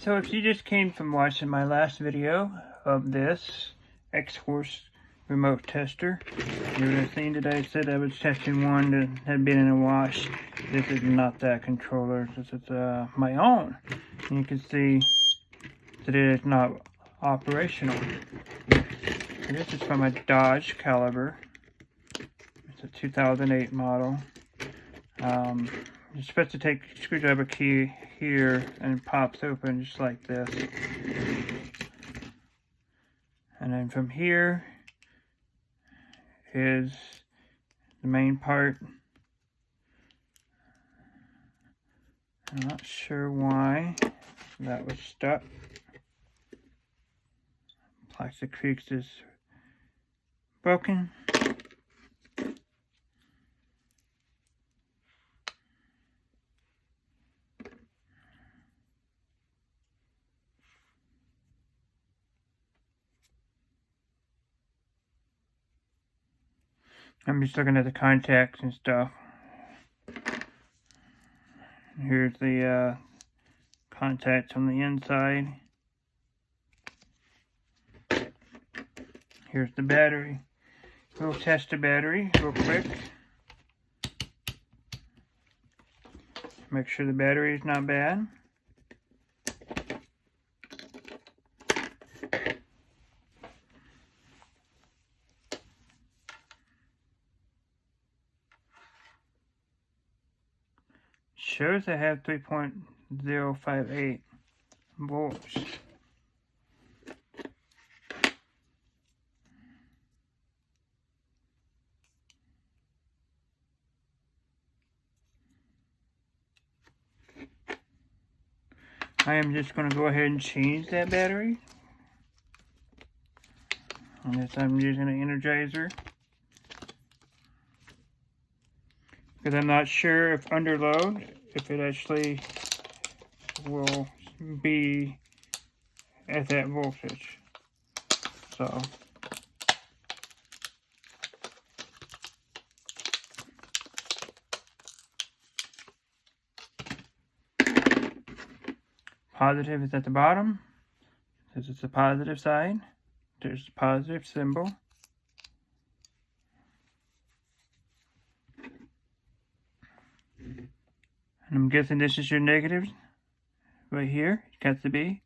So if you just came from watching my last video of this X-Force remote tester, you would have seen that I said I was testing one that had been in a wash. This is not that controller. This is my own. And you can see that it is not operational. And this is from a Dodge Caliber. It's a 2008 model. You're supposed to take a screwdriver key here and it pops open just like this. And then from here is the main part. I'm not sure why that was stuck. Plastic crease is broken. I'm just looking at the contacts and stuff. Here's the contacts on the inside. Here's the battery. We'll test the battery real quick. Make sure the battery is not bad. Shows I have 3.058 volts. I am just going to go ahead and change that battery. Unless I'm using an energizer. Because I'm not sure if under load, if it actually will be at that voltage. So positive is at the bottom. This is the positive side. There's the positive symbol. And I'm guessing this is your negative right here. It got to be.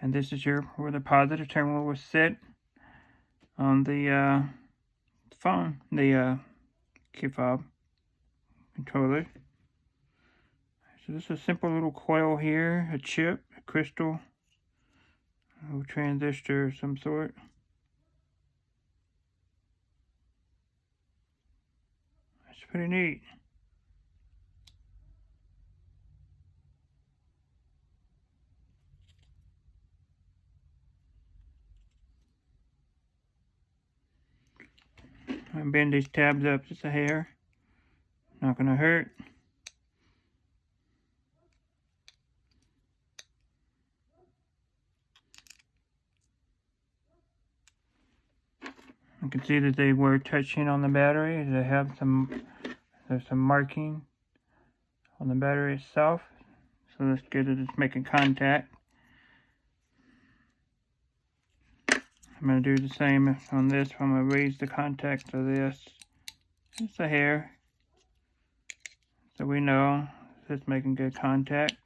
And this is where the positive terminal will sit on the phone, the keyfob controller. So this is a simple little coil here, a chip, a crystal, a little transistor of some sort. That's pretty neat. I bend these tabs up just a hair. Not gonna hurt. You can see that they were touching on the battery. They have there's some marking on the battery itself. So that's good that it's making contact. I'm going to do the same on this. I'm going to raise the contact of this just a hair, so we know it's making good contact.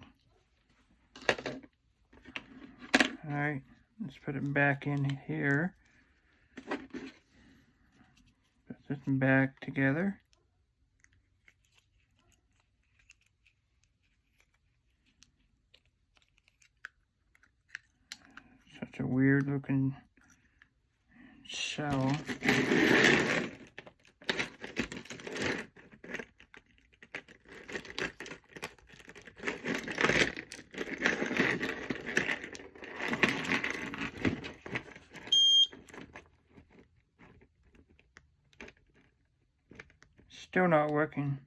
Alright, let's put it back in here. Put this back together. Such a weird looking shell. Still not working.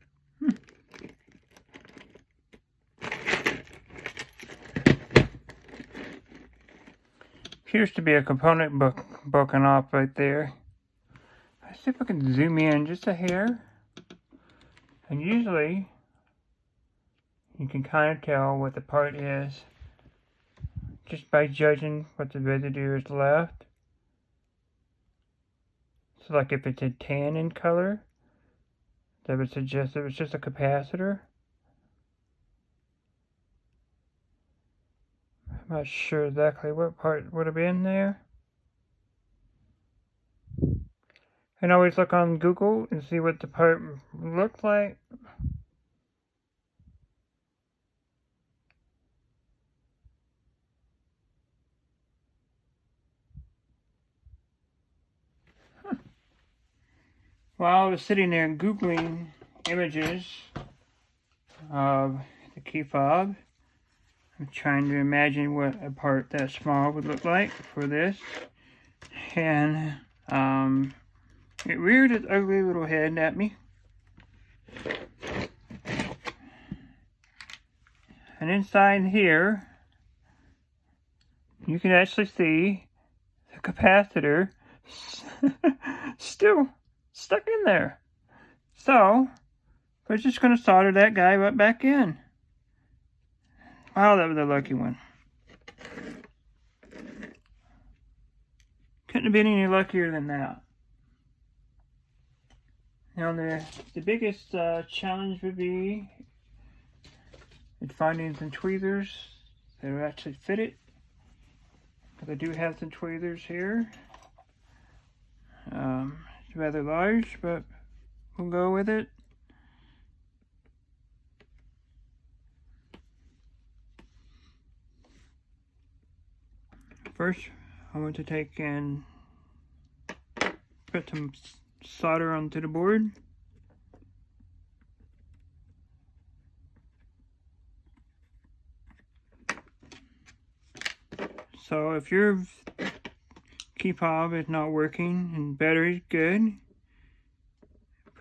Appears to be a component broken off right there. Let's see if I can zoom in just a hair. And usually you can kind of tell what the part is just by judging what the residue is left. So like if it's a tan in color, that would suggest it was just a capacitor. I'm not sure exactly what part would have been there. And always look on Google and see what the part looked like. While I was sitting there Googling images of the keyfob, I'm trying to imagine what a part that small would look like for this. And it reared its ugly little head at me. And inside here, you can actually see the capacitor still stuck in there. So, we're just going to solder that guy right back in. Wow, that was a lucky one. Couldn't have been any luckier than that. Now, the biggest challenge would be finding some tweezers that will actually fit it. Because I do have some tweezers here. It's rather large, but we'll go with it. First, I want to take and put some solder onto the board. So if your keyfob is not working and battery's good,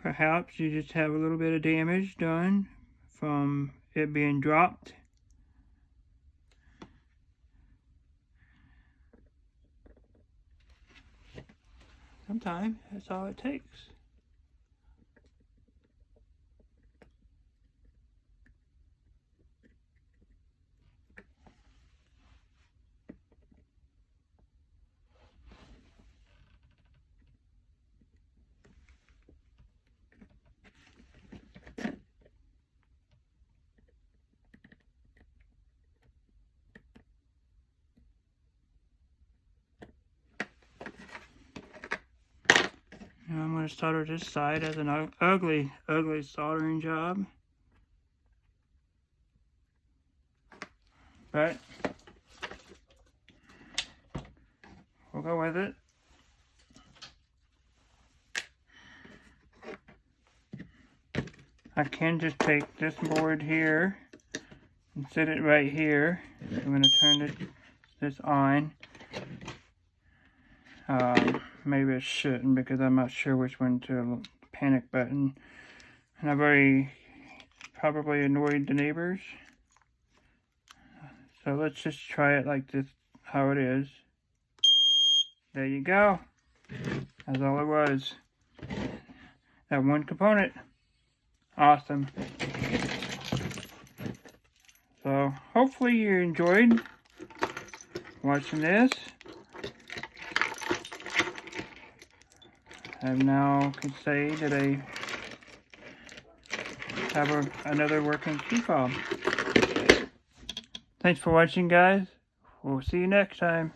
perhaps you just have a little bit of damage done from it being dropped. Sometimes that's all it takes. Now I'm going to solder this side as an ugly soldering job. But we'll go with it. I can just take this board here and set it right here. I'm going to turn this on. Maybe I shouldn't because I'm not sure which one to panic button. And I've already probably annoyed the neighbors. So let's just try it like this, how it is. There you go. That's all it was. That one component. Awesome. So hopefully you enjoyed watching this. I now can say that I have another working keyfob. Thanks for watching, guys. We'll see you next time.